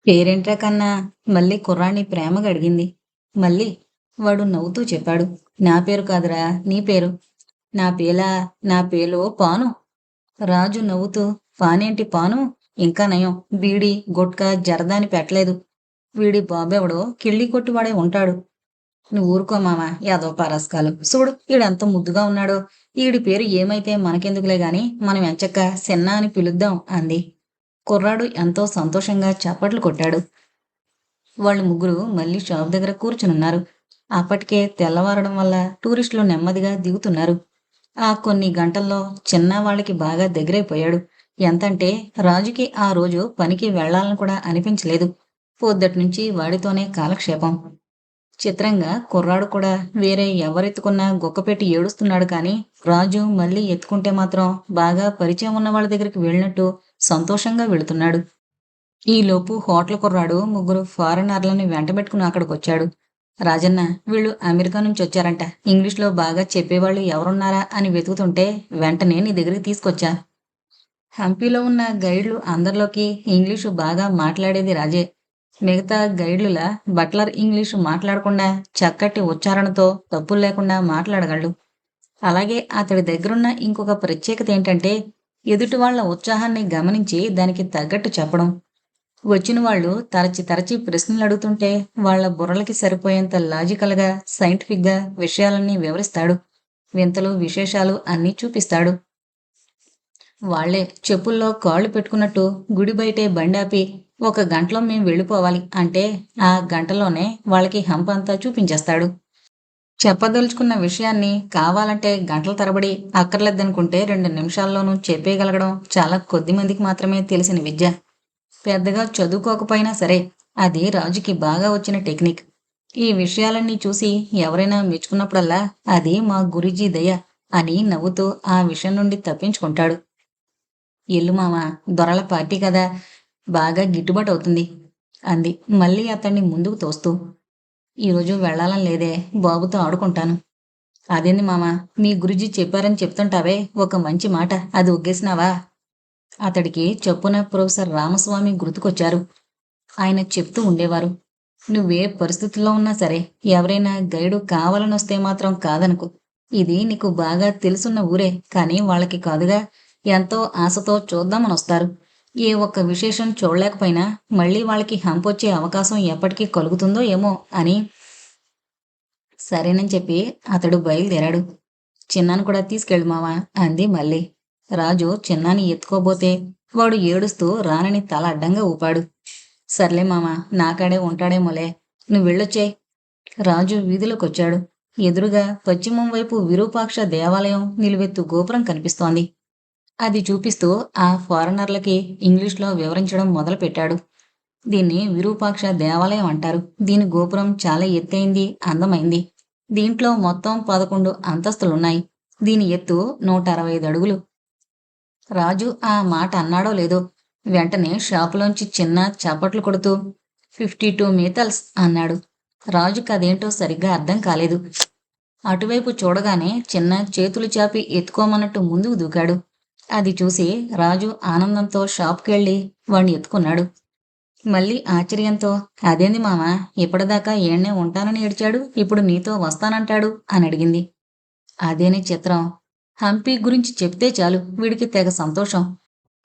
పేరేంట్రా కన్నా మళ్ళీ కుర్రాన్ని ప్రేమగా అడిగింది. మళ్ళీ వాడు నవ్వుతూ చెప్పాడు. నా పేరు కాదురా, నీ పేరు. నా పేలా? నా పేరు పాను. రాజు నవ్వుతూ, పానేంటి పాను? ఇంకా నయం, బీడి గుట్కా జరదాని పెట్టలేదు. వీడి బాబెవడో కిళ్ళి కొట్టివాడే ఉంటాడు. నువ్వు ఊరుకో మామ, యాదవ పారస్కాలు చూడు ఈడెంత ముద్దుగా ఉన్నాడో. ఈడి పేరు ఏమైతే మనకెందుకులే గాని మనం ఎంచక్క సెన్నా అని పిలుద్దాం అంది. కుర్రాడు ఎంతో సంతోషంగా చప్పట్లు కొట్టాడు. వాళ్ళు ముగ్గురు మళ్ళీ షాప్ దగ్గర కూర్చునున్నారు. అప్పటికే తెల్లవారడం వల్ల టూరిస్టులు నెమ్మదిగా దిగుతున్నారు. ఆ కొన్ని గంటల్లో చిన్న వాళ్ళకి బాగా దగ్గరైపోయాడు. ఎంతంటే రాజుకి ఆ రోజు పనికి వెళ్ళాలని కూడా అనిపించలేదు. పొద్దట్నుంచి వాడితోనే కాలక్షేపం. చిత్రంగా కుర్రాడు కూడా వేరే ఎవరెత్తుకున్నా గుక్కపెట్టి ఏడుస్తున్నాడు కానీ రాజు మళ్ళీ ఎత్తుకుంటే మాత్రం బాగా పరిచయం ఉన్న వాళ్ళ దగ్గరికి వెళ్ళినట్టు సంతోషంగా వెళుతున్నాడు. ఈలోపు హోటల్ కుర్రాడు ముగ్గురు ఫారెనర్లని వెంటబెట్టుకుని అక్కడికొచ్చాడు. రాజన్న, వీళ్ళు అమెరికా నుంచి వచ్చారంట. ఇంగ్లీష్లో బాగా చెప్పేవాళ్ళు ఎవరున్నారా అని వెతుకుతుంటే వెంటనే నీ దగ్గరికి తీసుకొచ్చా. హంపీలో ఉన్న గైడ్లు అందరిలోకి ఇంగ్లీషు బాగా మాట్లాడేది రాజే. మిగతా గైడ్లులా బట్లర్ ఇంగ్లీషు మాట్లాడకుండా చక్కటి ఉచ్చారణతో తప్పులు లేకుండా మాట్లాడగలడు. అలాగే అతడి దగ్గరున్న ఇంకొక ప్రత్యేకత ఏంటంటే ఎదుటి వాళ్ళ ఉత్సాహాన్ని గమనించి దానికి తగ్గట్టు చెప్పడం. వచ్చిన వాళ్ళు తరచి తరచి ప్రశ్నలు అడుగుతుంటే వాళ్ళ బుర్రలకి సరిపోయేంత లాజికల్గా, సైంటిఫిక్గా విషయాలన్నీ వివరిస్తాడు. వింతలు విశేషాలు అన్నీ చూపిస్తాడు. వాళ్లే చెప్పుల్లో కాళ్ళు పెట్టుకున్నట్టు గుడి బయటే బండాపి ఒక గంటలో మేం వెళ్ళిపోవాలి అంటే ఆ గంటలోనే వాళ్ళకి హంపంతా చూపించేస్తాడు. చెప్పదలుచుకున్న విషయాన్ని కావాలంటే గంటల తరబడి, అక్కర్లేదనుకుంటే 2 నిమిషాల్లోనూ చెప్పేయగలగడం చాలా కొద్ది మందికి మాత్రమే తెలిసిన విద్య. పెద్దగా చదువుకోకపోయినా సరే అది రాజుకి బాగా వచ్చిన టెక్నిక్. ఈ విషయాలన్నీ చూసి ఎవరైనా మెచ్చుకున్నప్పుడల్లా అది మా గురూజీ దయ అని నవ్వుతూ ఆ విషయం నుండి తప్పించుకుంటాడు. ఎల్లు మామ, దొరల పార్టీ కదా, బాగా గిట్టుబాటు అవుతుంది అంది మళ్ళీ అతన్ని ముందుకు తోస్తూ. ఈరోజు వెళ్ళాలని లేదే, బాబుతో ఆడుకుంటాను. అదేంది మామ, మీ గురూజీ చెప్పారని చెప్తుంటావే ఒక మంచి మాట, అది ఒగ్గేసినావా? అతడికి చొప్పున ప్రొఫెసర్ రామస్వామి గుర్తుకొచ్చారు. ఆయన చెప్తూ ఉండేవారు, నువ్వే పరిస్థితుల్లో ఉన్నా సరే ఎవరైనా గైడు కావాలనొస్తే మాత్రం కాదనుకో. ఇది నీకు బాగా తెలుసున్న ఊరే, కానీ వాళ్ళకి కాదుగా. ఎంతో ఆశతో చూద్దామనొస్తారు. ఏ ఒక్క విశేషం చూడలేకపోయినా మళ్ళీ వాళ్ళకి హంపొచ్చే అవకాశం ఎప్పటికీ కలుగుతుందో ఏమో అని. సరేనని చెప్పి అతడు బయలుదేరాడు. చిన్నాను కూడా తీసుకెళ్ళు మావా అంది మళ్ళీ. రాజు చిన్నాని ఎత్తుకోబోతే వాడు ఏడుస్తూ రానని తల అడ్డంగా ఊపాడు. సర్లే మామ, నాకాడే ఉంటాడేమోలే, నువ్వు వెళ్ళొచ్చేయ్. రాజు వీధిలోకొచ్చాడు. ఎదురుగా పశ్చిమం వైపు విరూపాక్ష దేవాలయం నిలువెత్తు గోపురం కనిపిస్తోంది. అది చూపిస్తూ ఆ ఫారినర్లకి ఇంగ్లీష్లో వివరించడం మొదలుపెట్టాడు. దీన్ని విరూపాక్ష దేవాలయం అంటారు. దీని గోపురం చాలా ఎత్తైంది, అందమైంది. దీంట్లో మొత్తం 11 అంతస్తులున్నాయి. దీని ఎత్తు 165 అడుగులు. రాజు ఆ మాట అన్నాడో లేదో వెంటనే షాపులోంచి చిన్న చప్పట్లు కొడుతూ 52 మీటర్స్ అన్నాడు. రాజుకి అదేంటో సరిగ్గా అర్థం కాలేదు. అటువైపు చూడగానే చిన్న చేతులు చాపి ఎత్తుకోమన్నట్టు ముందుకు దూకాడు. అది చూసి రాజు ఆనందంతో షాప్కెళ్ళి వాణ్ణి ఎత్తుకున్నాడు. మళ్ళీ ఆశ్చర్యంతో, అదేంది మామ, ఇప్పటిదాకా ఏడ్నే ఉంటానని ఏడ్చాడు, ఇప్పుడు నీతో వస్తానంటాడు అని అడిగింది. అదేనే చిత్రం. హంపి గురించి చెప్తే చాలు వీడికి తెగ సంతోషం.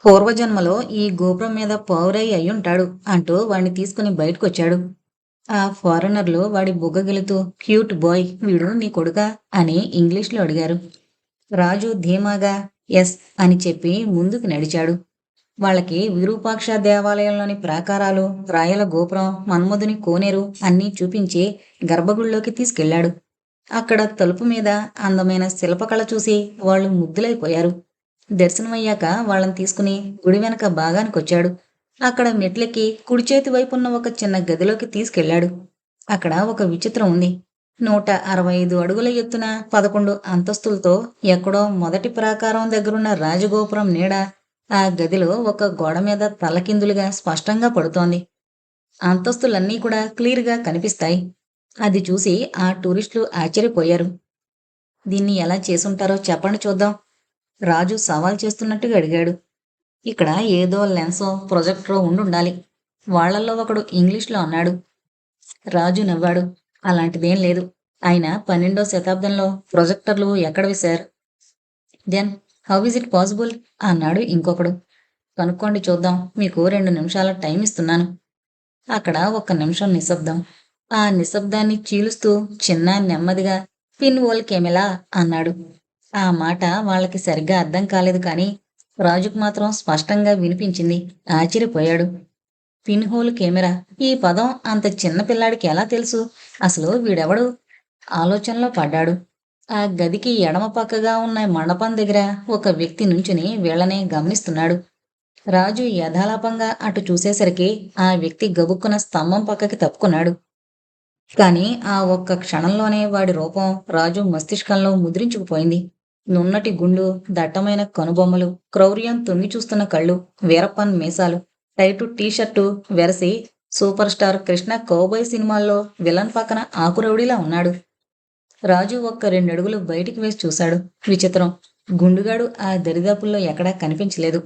పూర్వజన్మలో ఈ గోపురం మీద పౌరై అయ్యుంటాడు అంటూ వాడిని తీసుకుని బయటకొచ్చాడు. ఆ ఫారినర్లు వాడి బుగ్గగిలుతూ, క్యూట్ బాయ్, వీడు నీ కొడుకా అని ఇంగ్లీష్లో అడిగారు. రాజు ధీమాగా ఎస్ అని చెప్పి ముందుకు నడిచాడు. వాళ్ళకి విరూపాక్ష దేవాలయంలోని ప్రాకారాలు, రాయల గోపురం, మన్మధుని కోనేరు అన్నీ చూపించి గర్భగుడిలోకి తీసుకెళ్లాడు. అక్కడ తలుపు మీద అందమైన శిల్పకళ చూసి వాళ్ళు ముగ్ధులైపోయారు. దర్శనమయ్యాక వాళ్ళని తీసుకుని గుడి వెనక భాగానికొచ్చాడు. అక్కడ మెట్లెక్కి కుడిచేతి వైపున్న ఒక చిన్న గదిలోకి తీసుకెళ్లాడు. అక్కడ ఒక విచిత్రం ఉంది. 165 అడుగుల ఎత్తున 11 అంతస్తులతో ఎక్కడో మొదటి ప్రాకారం దగ్గరున్న రాజగోపురం నీడ ఆ గదిలో ఒక గోడ మీద తలకిందులుగా స్పష్టంగా పడుతోంది. అంతస్తులన్నీ కూడా క్లియర్గా కనిపిస్తాయి. అది చూసి ఆ టూరిస్టులు ఆశ్చర్యపోయారు. దీన్ని ఎలా చేసుంటారో చెప్పండి చూద్దాం, రాజు సవాల్ చేస్తున్నట్టుగా అడిగాడు. ఇక్కడ ఏదో లెన్సో ప్రొజెక్టరో ఉండుండాలి. వాళ్ళల్లో ఒకడు ఇంగ్లీష్లో అన్నాడు. రాజు నవ్వాడు. అలాంటిదేం లేదు. ఆయన 12వ శతాబ్దంలో ప్రొజెక్టర్లు ఎక్కడ వేశారు? Then how is it possible? అన్నాడు ఇంకొకడు. కనుక్కోండి చూద్దాం. మీకు 2 నిమిషాల టైం ఇస్తున్నాను. అక్కడ ఒక్క నిమిషం నిశ్శబ్దం. ఆ నిశ్శబ్దాన్ని చీలుస్తూ చిన్న నెమ్మదిగా పిన్ హోల్ కెమెలా అన్నాడు. ఆ మాట వాళ్ళకి సరిగ్గా అర్థం కాలేదు కానీ రాజుకు మాత్రం స్పష్టంగా వినిపించింది. ఆశ్చర్యపోయాడు. పిన్ హోల్ కెమెరా, ఈ పదం అంత చిన్న పిల్లాడికి ఎలా తెలుసు? అసలు వీడెవడు? ఆలోచనలో పడ్డాడు. ఆ గదికి ఎడమ పక్కగా ఉన్న మండపం దగ్గర ఒక వ్యక్తి నుంచుని వీళ్ళనే గమనిస్తున్నాడు. రాజు యథాలాపంగా అటు చూసేసరికి ఆ వ్యక్తి గబుక్కున స్తంభం పక్కకి తప్పుకున్నాడు. కాని ఆ ఒక్క క్షణంలోనే వాడి రూపం రాజు మస్తిష్కంలో ముద్రించుకుపోయింది. నున్నటి గుండు, దట్టమైన కనుబొమ్మలు, క్రౌర్యం తొంగి చూస్తున్న కళ్ళు, వీరప్పన్ మీసాలు, టైటు టీషర్టు వెరసి సూపర్ స్టార్ కృష్ణ కౌబాయ్ సినిమాల్లో విలన్ పక్కన ఆకురౌడిలా ఉన్నాడు. రాజు ఒక్క 2 అడుగులు బయటికి వేసి చూశాడు. విచిత్రం. గుండుగాడు ఆ దరిదాపుల్లో ఎక్కడా కనిపించలేదు.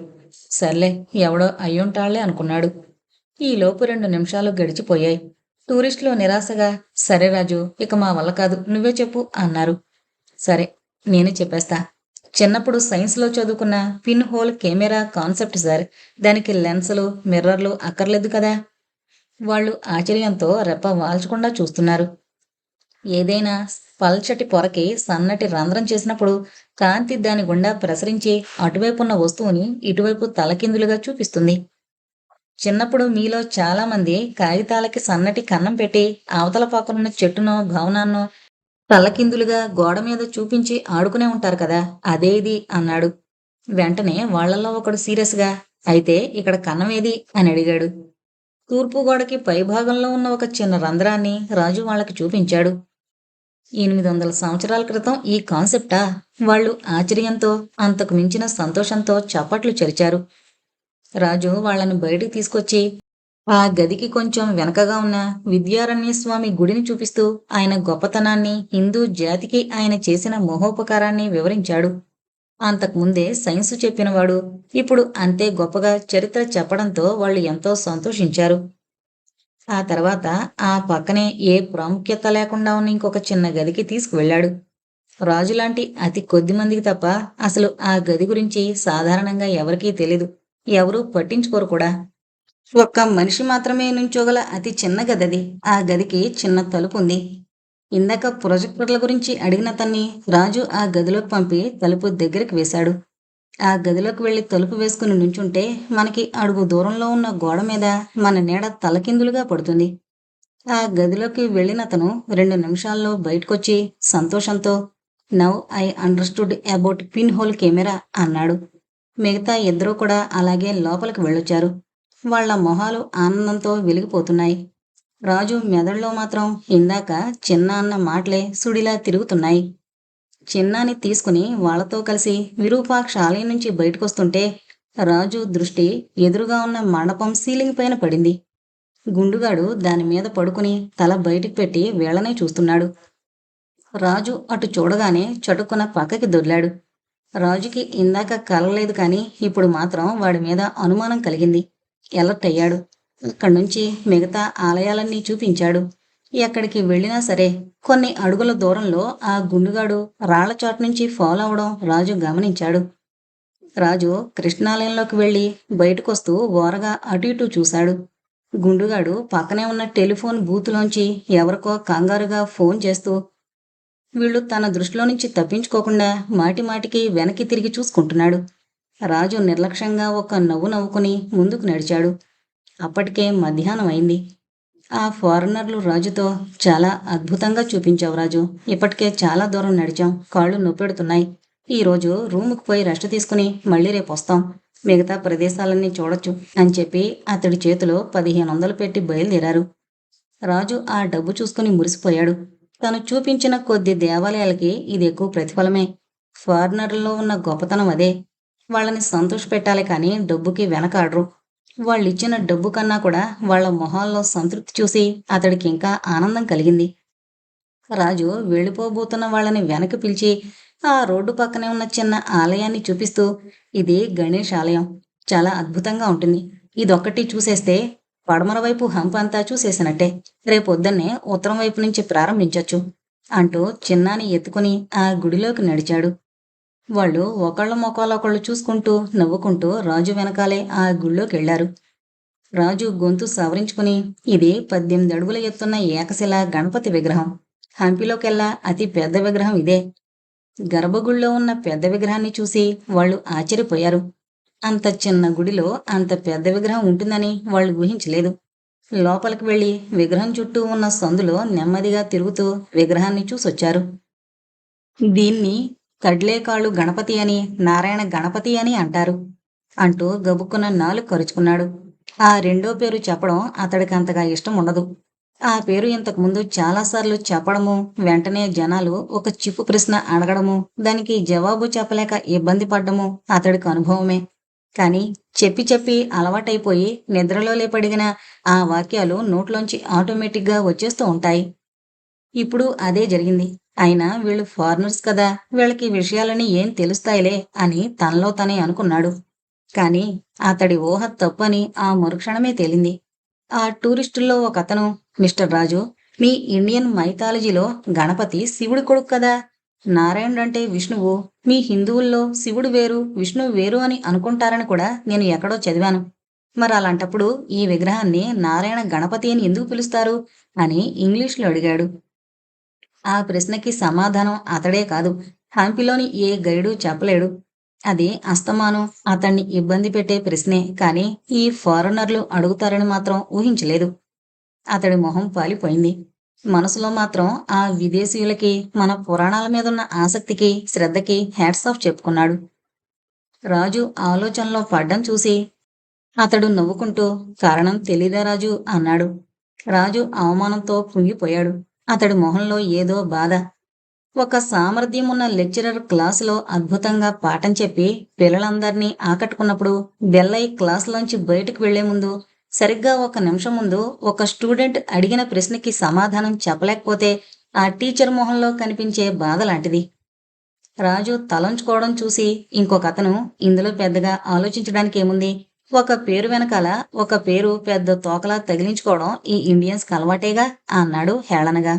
సర్లే, ఎవడో అయ్యుంటాళ్లే అనుకున్నాడు. ఈలోపు 2 నిమిషాలు గడిచిపోయాయి. టూరిస్టులు నిరాశగా, సరే రాజు, ఇక మా వల్ల కాదు, నువ్వే చెప్పు అన్నారు. సరే, నేనే చెప్పేస్తా. చిన్నప్పుడు సైన్స్లో చదువుకున్న pin hole camera concept sir. దానికి లెన్సులు, మిర్రర్లు అక్కర్లేదు కదా. వాళ్ళు ఆశ్చర్యంతో రెప్ప వాల్చకుండా చూస్తున్నారు. ఏదైనా పల్చటి పొరకి సన్నటి రంధ్రం చేసినప్పుడు కాంతి దాని గుండా ప్రసరించి అటువైపున్న వస్తువుని ఇటువైపు తలకిందులుగా చూపిస్తుంది. చిన్నప్పుడు మీలో చాలా మంది కాగితాలకి సన్నటి కన్నం పెట్టి అవతల పక్కనున్న చెట్టునో భవనాన్నో తలకిందులుగా గోడ మీద చూపించి ఆడుకునే ఉంటారు కదా. అదే ఇది అన్నాడు. వెంటనే వాళ్ళల్లో ఒకడు సీరియస్గా, అయితే ఇక్కడ కన్నం ఏది అని అడిగాడు. తూర్పు గోడకి పైభాగంలో ఉన్న ఒక చిన్న రంధ్రాన్ని రాజు వాళ్ళకి చూపించాడు. 800 సంవత్సరాల క్రితం ఈ కాన్సెప్టా? వాళ్ళు ఆశ్చర్యంతో, అంతకు మించిన సంతోషంతో చప్పట్లు చెరిచారు. రాజు వాళ్ళని బయటికి తీసుకొచ్చి ఆ గదికి కొంచెం వెనకగా ఉన్న విద్యారణ్యస్వామి గుడిని చూపిస్తూ ఆయన గొప్పతనాన్ని, హిందూ జాతికి ఆయన చేసిన మహోపకారాన్ని వివరించాడు. అంతకుముందే సైన్సు చెప్పినవాడు ఇప్పుడు అంతే గొప్పగా చరిత్ర చెప్పడంతో వాళ్ళు ఎంతో సంతోషించారు. ఆ తర్వాత ఆ పక్కనే ఏ ప్రాముఖ్యత లేకుండా ఉన్న ఇంకొక చిన్న గదికి తీసుకువెళ్ళాడు. రాజులాంటి అతి కొద్ది మందికి తప్ప అసలు ఆ గది గురించి సాధారణంగా ఎవరికీ తెలీదు. ఎవరూ పట్టించుకోరు కూడా. ఒక్క మనిషి మాత్రమే నుంచోగల అతి చిన్న గదది. ఆ గదికి చిన్న తలుపుంది. ఇందాక ప్రొజెక్టర్ల గురించి అడిగినతన్ని రాజు ఆ గదిలోకి పంపి తలుపు దగ్గరికి వేశాడు. ఆ గదిలోకి వెళ్లి తలుపు వేసుకుని నుంచుంటే మనకి అడుగు దూరంలో ఉన్న గోడ మీద మన నీడ తలకిందులుగా పడుతుంది. ఆ గదిలోకి వెళ్ళినతను 2 నిమిషాల్లో బయటకొచ్చి సంతోషంతో, now I understood about pin hole camera అన్నాడు. మిగతా ఇద్దరూ కూడా అలాగే లోపలికి వెళ్ళొచ్చారు. వాళ్ళ మొహాలు ఆనందంతో వెలిగిపోతున్నాయి. రాజు మెదడులో మాత్రం ఇందాక చిన్న అన్న మాటలే సుడిలా తిరుగుతున్నాయి. చిన్నాని తీసుకుని వాళ్లతో కలిసి విరూపాక్ష ఆలయం నుంచి బయటకొస్తుంటే రాజు దృష్టి ఎదురుగా ఉన్న మండపం సీలింగ్ పైన పడింది. గుండుగాడు దాని మీద పడుకుని తల బయటికి పెట్టి వేళనే చూస్తున్నాడు. రాజు అటు చూడగానే చటుక్కున పక్కకి దొర్లాడు. రాజుకి ఇందాక కలలేదు కానీ ఇప్పుడు మాత్రం వాడి మీద అనుమానం కలిగింది. ఎలర్ట్ అయ్యాడు. అక్కడి నుంచి మిగతా ఆలయాలన్నీ చూపించాడు. ఎక్కడికి వెళ్ళినా సరే కొన్ని అడుగుల దూరంలో ఆ గుండుగాడు రాళ్లచోట నుంచి ఫాలో అవడం రాజు గమనించాడు. రాజు కృష్ణాలయంలోకి వెళ్ళి బయటకొస్తూ ఓరగా అటు ఇటు చూశాడు. గుండుగాడు పక్కనే ఉన్న టెలిఫోన్ బూతులోంచి ఎవరికో కంగారుగా ఫోన్ చేస్తూ వీళ్ళు తన దృష్టిలో నుంచి తప్పించుకోకుండా మాటిమాటికి వెనక్కి తిరిగి చూసుకుంటున్నాడు. రాజు నిర్లక్ష్యంగా ఒక నవ్వు నవ్వుకుని ముందుకు నడిచాడు. అప్పటికే మధ్యాహ్నం అయింది. ఆ ఫారినర్లు రాజుతో, చాలా అద్భుతంగా చూపించావు రాజు. ఇప్పటికే చాలా దూరం నడిచాం, కాళ్ళు నొప్పెడుతున్నాయి. ఈరోజు రూముకు పోయి రెస్ట్ తీసుకుని మళ్ళీ రేపు వస్తాం. మిగతా ప్రదేశాలన్నీ చూడొచ్చు అని చెప్పి అతడి చేతిలో 1500 పెట్టి బయలుదేరారు. రాజు ఆ డబ్బు చూసుకుని మురిసిపోయాడు. తను చూపించిన కొద్ది దేవాలయాలకి ఇది ఎక్కువ ప్రతిఫలమే. ఫారినర్లలో ఉన్న గొప్పతనం అదే. వాళ్ళని సంతోషపెట్టాలి కానీ డబ్బుకి వెనకాడరు. వాళ్ళిచ్చిన డబ్బు కన్నా కూడా వాళ్ళ మొహాల్లో సంతృప్తి చూసి అతడికి ఇంకా ఆనందం కలిగింది. రాజు వెళ్ళిపోబోతున్న వాళ్ళని వెనక్కి పిలిచి ఆ రోడ్డు పక్కనే ఉన్న చిన్న ఆలయాన్ని చూపిస్తూ, ఇది గణేష్ ఆలయం. చాలా అద్భుతంగా ఉంటుంది. ఇదొక్కటి చూసేస్తే పడమర వైపు హంప అంతా చూసేసినట్టే. రేపొద్దున్నే ఉత్తరం వైపు నుంచి ప్రారంభించొచ్చు అంటూ చిన్నాని ఎత్తుకుని ఆ గుడిలోకి నడిచాడు. వాళ్ళు ఒకళ్ళ మొఖాలొకళ్ళు చూసుకుంటూ నవ్వుకుంటూ రాజు వెనకాలే ఆ గుళ్ళోకెళ్లారు. రాజు గొంతు సవరించుకుని, ఇది 18 అడుగుల ఎత్తున్న ఏకశిలా గణపతి విగ్రహం. హంపిలోకెల్లా అతి పెద్ద విగ్రహం ఇదే. గర్భగుడిలో ఉన్న పెద్ద విగ్రహాన్ని చూసి వాళ్ళు ఆశ్చర్యపోయారు. అంత చిన్న గుడిలో అంత పెద్ద విగ్రహం ఉంటుందని వాళ్ళు ఊహించలేదు. లోపలికి వెళ్లి విగ్రహం చుట్టూ ఉన్న సందులో నెమ్మదిగా తిరుగుతూ విగ్రహాన్ని చూసొచ్చారు. దీన్ని కడ్లేకాళ్ళు గణపతి అని, నారాయణ గణపతి అని అంటారు అంటూ గబుక్కున నాలుగు కరుచుకున్నాడు. ఆ రెండో పేరు చెప్పడం అతడికి అంతగా ఇష్టం ఉండదు. ఆ పేరు ఇంతకుముందు చాలాసార్లు చెప్పడము, వెంటనే జనాలు ఒక చిప్పు ప్రశ్న అడగడము, దానికి జవాబు చెప్పలేక ఇబ్బంది పడ్డము అతడికి అనుభవమే. కానీ చెప్పి చెప్పి అలవాటైపోయి నిద్రలో లేపడిగిన ఆ వాక్యాలు నోట్లోంచి ఆటోమేటిక్గా వచ్చేస్తూ ఉంటాయి. ఇప్పుడు అదే జరిగింది. అయినా వీళ్ళు ఫారినర్స్ కదా, వీళ్ళకి విషయాలని ఏం తెలుస్తాయిలే అని తనలో తనే అనుకున్నాడు. కానీ అతడి ఊహ తప్పని ఆ మరుక్షణమే తేలింది. ఆ టూరిస్టుల్లో ఒకతను, మిస్టర్ రాజు, మీ ఇండియన్ మైథాలజీలో గణపతి శివుడి కొడుకు కదా. నారాయణుడంటే విష్ణువు. మీ హిందువుల్లో శివుడు వేరు, విష్ణువు వేరు అని అనుకుంటారని కూడా నేను ఎక్కడో చదివాను. మరి అలాంటప్పుడు ఈ విగ్రహాన్ని నారాయణ గణపతి అని ఎందుకు పిలుస్తారు అని ఇంగ్లీష్లో అడిగాడు. ఆ ప్రశ్నకి సమాధానం అతడే కాదు, హంపిలోని ఏ గైడు చెప్పలేడు. అది అస్తమానం అతన్ని ఇబ్బంది పెట్టే ప్రశ్నే, కానీ ఈ ఫారినర్లు అడుగుతారని మాత్రం ఊహించలేదు. అతడి మొహం పాలిపోయింది. మనసులో మాత్రం ఆ విదేశీయులకి మన పురాణాల మీదున్న ఆసక్తికి, శ్రద్ధకి హ్యాట్స్ ఆఫ్ చెప్పుకున్నాడు. రాజు ఆలోచనలో పడ్డం చూసి అతడు నవ్వుకుంటూ, కారణం తెలీదా రాజు అన్నాడు. రాజు అవమానంతో కుంగిపోయాడు. అతడి మొహంలో ఏదో బాధ. ఒక సామర్థ్యం ఉన్న లెక్చరర్ క్లాసులో అద్భుతంగా పాఠం చెప్పి పిల్లలందర్నీ ఆకట్టుకున్నప్పుడు బెల్లై క్లాసులోంచి బయటకు వెళ్లే ముందు సరిగ్గా 1 నిమిషం ముందు ఒక స్టూడెంట్ అడిగిన ప్రశ్నకి సమాధానం చెప్పలేకపోతే ఆ టీచర్ మొహంలో కనిపించే బాధ లాంటిది. రాజు తలంచుకోవడం చూసి ఇంకొకతను, ఇందులో పెద్దగా ఆలోచించడానికి ఏముంది, ఒక పేరు వెనకాల ఒక పేరు పెద్ద తోకలా తగిలించుకోవడం ఈ ఇండియన్స్కి అలవాటేగా అన్నాడు హేళనగా.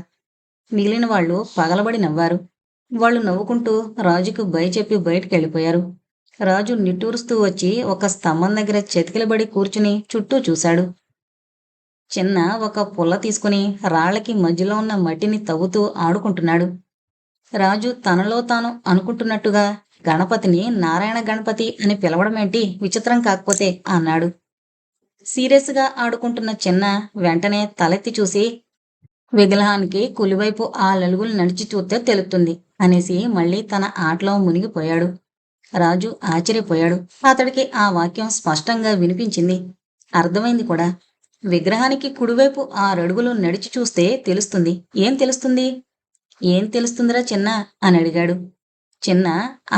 మిగిలిన వాళ్ళు పగలబడి నవ్వారు. వాళ్ళు నవ్వుకుంటూ రాజుకు బై చెప్పి బయటికెళ్ళిపోయారు. రాజు నిట్టూరుస్తూ వచ్చి ఒక స్తంభం దగ్గర చతికిలబడి కూర్చుని చుట్టూ చూశాడు. చిన్న ఒక పుల్ల తీసుకుని రాళ్లకి మధ్యలో ఉన్న మట్టిని తవ్వుతూ ఆడుకుంటున్నాడు. రాజు తనలో తాను అనుకుంటున్నట్టుగా, గణపతిని నారాయణ గణపతి అని పిలవడమేంటి విచిత్రం కాకపోతే అన్నాడు. సీరియస్గా ఆడుకుంటున్న చిన్న వెంటనే తలెత్తి చూసి, విగ్రహానికి కులివైపు ఆ లలుగులు నడిచి చూస్తే తెలుస్తుంది అనేసి మళ్ళీ తన ఆటలో మునిగిపోయాడు. రాజు ఆశ్చర్యపోయాడు. అతడికి ఆ వాక్యం స్పష్టంగా వినిపించింది, అర్థమైంది కూడా. విగ్రహానికి కుడివైపు 6 అడుగులు నడిచి చూస్తే తెలుస్తుంది. ఏం తెలుస్తుంది? ఏం తెలుస్తుందిరా చిన్న అని అడిగాడు. చిన్న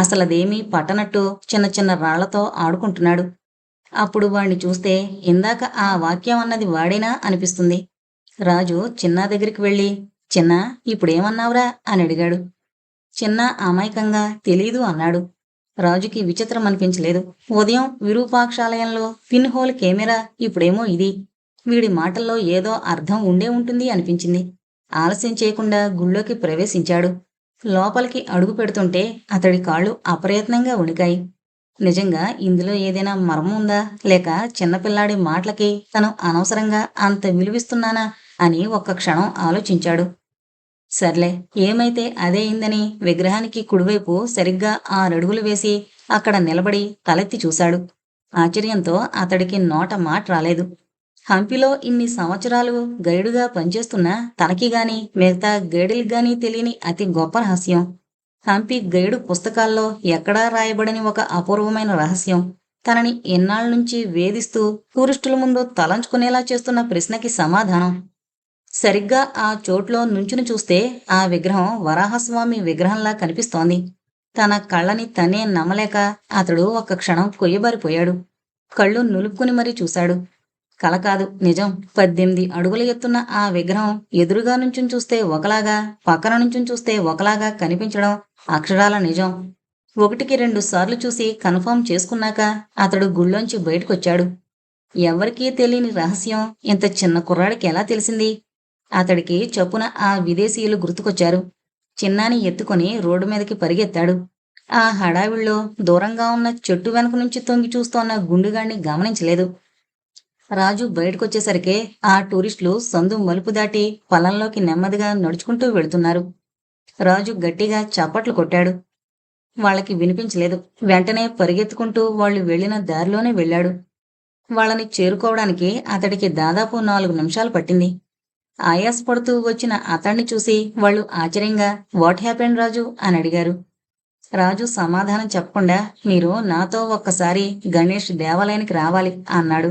అసలదేమీ పట్టనట్టు చిన్న చిన్న రాళ్లతో ఆడుకుంటున్నాడు. అప్పుడు వాణ్ణి చూస్తే ఇందాక ఆ వాక్యం అన్నది వాడేనా అనిపిస్తుంది. రాజు చిన్నా దగ్గరికి వెళ్ళి, చిన్నా, ఇప్పుడేమన్నావురా అని అడిగాడు. చిన్న అమాయకంగా తెలీదు అన్నాడు. రాజుకి విచిత్రం అనిపించలేదు. ఉదయం విరూపాక్షాలయంలో పిన్ హోల్ కెమెరా, ఇప్పుడేమో ఇది. వీడి మాటల్లో ఏదో అర్థం ఉండే ఉంటుంది అనిపించింది. ఆలస్యం చేయకుండా గుళ్ళోకి ప్రవేశించాడు. లోపలికి అడుగు పెడుతుంటే అతడి కాళ్ళు అప్రయత్నంగా వణికాయి. నిజంగా ఇందులో ఏదైనా మర్మం ఉందా, లేక చిన్నపిల్లాడి మాటలకి తను అనవసరంగా అంత విలువిస్తున్నానా అని ఒక్క క్షణం ఆలోచించాడు. సర్లే, ఏమైతే అదే అయిందని విగ్రహానికి కుడివైపు సరిగ్గా 6 అడుగులు వేసి అక్కడ నిలబడి తలెత్తి చూశాడు. ఆశ్చర్యంతో అతడికి నోట మాట రాలేదు. హంపిలో ఇన్ని సంవత్సరాలు గైడుగా పనిచేస్తున్నా తనకి గాని మిగతా గైడులకు గాని తెలియని అతి గొప్ప రహస్యం. హంపి గైడు పుస్తకాల్లో ఎక్కడా రాయబడని ఒక అపూర్వమైన రహస్యం. తనని ఎన్నాళ్ళ నుంచి వేధిస్తూ టూరిస్టుల ముందు తలంచుకునేలా చేస్తున్న ప్రశ్నకి సమాధానం. సరిగ్గా ఆ చోట్లో నుంచుని చూస్తే ఆ విగ్రహం వరాహస్వామి విగ్రహంలా కనిపిస్తోంది. తన కళ్ళని తనే నమ్మలేక అతడు ఒక్క క్షణం కొయ్యబారిపోయాడు. కళ్ళు నులుపుకుని మరీ చూశాడు. కల కాదు, నిజం. 18 అడుగుల ఎత్తున్న ఆ విగ్రహం ఎదురుగా నుంచుని చూస్తే ఒకలాగా, పక్కన నుంచుని చూస్తే ఒకలాగా కనిపించడం అక్షరాల నిజం. 1కి 2 సార్లు చూసి కన్ఫర్మ్ చేసుకున్నాక అతడు గుళ్ళోంచి బయటకొచ్చాడు. ఎవరికీ తెలియని రహస్యం ఇంత చిన్న కుర్రాడికి ఎలా తెలిసింది? అతడికి చప్పున ఆ విదేశీయులు గుర్తుకొచ్చారు. చిన్నాని ఎత్తుకొని రోడ్డు మీదకి పరిగెత్తాడు. ఆ హడావిడిలో దూరంగా ఉన్న చెట్టు వెనక నుంచి తొంగి చూస్తోన్న గుండుగాణ్ణి గమనించలేదు. రాజు బయటకొచ్చేసరికే ఆ టూరిస్టులు సందు మలుపు దాటి పొలంలోకి నెమ్మదిగా నడుచుకుంటూ వెళుతున్నారు. రాజు గట్టిగా చప్పట్లు కొట్టాడు. వాళ్ళకి వినిపించలేదు. వెంటనే పరిగెత్తుకుంటూ వాళ్ళు వెళ్లిన దారిలోనే వెళ్ళాడు. వాళ్ళని చేరుకోవడానికి అతడికి దాదాపు 4 నిమిషాలు పట్టింది. ఆయాసపడుతూ వచ్చిన అతణ్ణి చూసి వాళ్ళు ఆశ్చర్యంగా వాట్ హ్యాపెండ్ రాజు అని అడిగారు. రాజు సమాధానం చెప్పకుండా మీరు నాతో ఒక్కసారి గణేష్ దేవాలయానికి రావాలి అన్నాడు.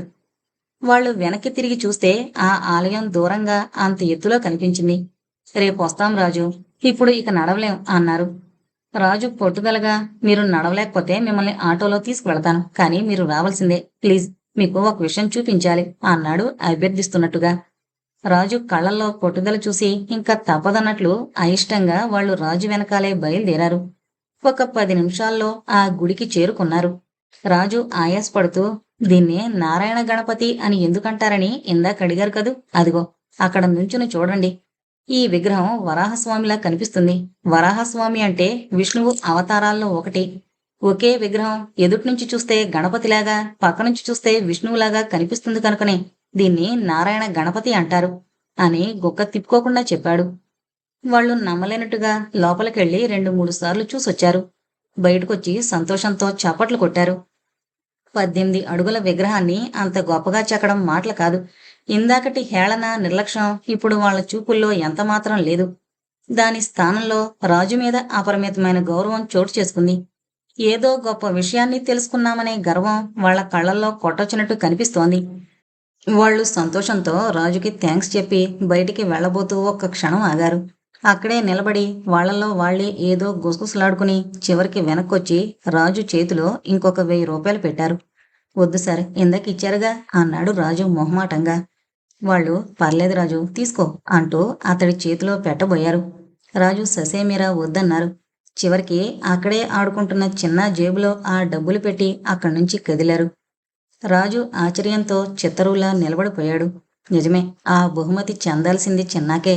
వాళ్ళు వెనక్కి తిరిగి చూస్తే ఆ ఆలయం దూరంగా అంత ఎత్తులో కనిపించింది. రేపొస్తాం రాజు, ఇప్పుడు ఇక నడవలేం అన్నారు. రాజు పట్టుదలగా మీరు నడవలేకపోతే మిమ్మల్ని ఆటోలో తీసుకువెళతాను, కానీ మీరు రావాల్సిందే, ప్లీజ్, మీకు ఒక విషయం చూపించాలి అన్నాడు అభ్యర్థిస్తున్నట్టుగా. రాజు కళ్ళల్లో పట్టుదల చూసి ఇంకా తప్పదన్నట్లు అయిష్టంగా వాళ్ళు రాజు వెనకాలే బయలుదేరారు. ఒక 10 నిమిషాల్లో ఆ గుడికి చేరుకున్నారు. రాజు ఆయాసపడుతూ దీన్ని నారాయణ గణపతి అని ఎందుకంటారని ఇందాక అడిగారు కదూ, అదిగో అక్కడ నుంచుని చూడండి. ఈ విగ్రహం వరాహస్వామిలా కనిపిస్తుంది. వరాహస్వామి అంటే విష్ణువు అవతారాల్లో ఒకటి. ఒకే విగ్రహం ఎదుట్నుంచి చూస్తే గణపతిలాగా, పక్కనుంచి చూస్తే విష్ణువులాగా కనిపిస్తుంది కనుకనే దీన్ని నారాయణ గణపతి అంటారు అని గుక్క తిప్పుకోకుండా చెప్పాడు. వాళ్ళు నమ్మలేనట్టుగా లోపలికెళ్ళి 2-3 సార్లు చూసొచ్చారు. బయటకొచ్చి సంతోషంతో చప్పట్లు కొట్టారు. 18 అడుగుల విగ్రహాన్ని అంత గొప్పగా చెక్కడం మాటలు కాదు. ఇందాకటి హేళన, నిర్లక్ష్యం ఇప్పుడు వాళ్ళ చూపుల్లో ఎంతమాత్రం లేదు. దాని స్థానంలో రాజు మీద అపరిమితమైన గౌరవం చోటు చేసుకుంది. ఏదో గొప్ప విషయాన్ని తెలుసుకున్నామనే గర్వం వాళ్ళ కళ్ళల్లో కొట్టొచ్చినట్టు కనిపిస్తోంది. వాళ్ళు సంతోషంతో రాజుకి థ్యాంక్స్ చెప్పి బయటికి వెళ్లబోతూ ఒక్క క్షణం ఆగారు. అక్కడే నిలబడి వాళ్లలో వాళ్లే ఏదో గుసగుసలాడుకుని చివరికి వెనక్కొచ్చి రాజు చేతిలో ఇంకొక 1000 రూపాయలు పెట్టారు. వద్దు సార్, ఇందాక ఇచ్చారుగా అన్నాడు రాజు మొహమాటంగా. వాళ్ళు పర్లేదు రాజు, తీసుకో అంటూ అతడి చేతిలో పెట్టబోయారు. రాజు ససేమిరా వద్దన్నారు. చివరికి అక్కడే ఆడుకుంటున్న చిన్న జేబులో ఆ డబ్బులు పెట్టి అక్కడి నుంచి కదిలారు. రాజు ఆశ్చర్యంతో చిత్తరువులా నిలబడిపోయాడు. నిజమే, ఆ బహుమతి చెందాల్సింది చిన్నాకే.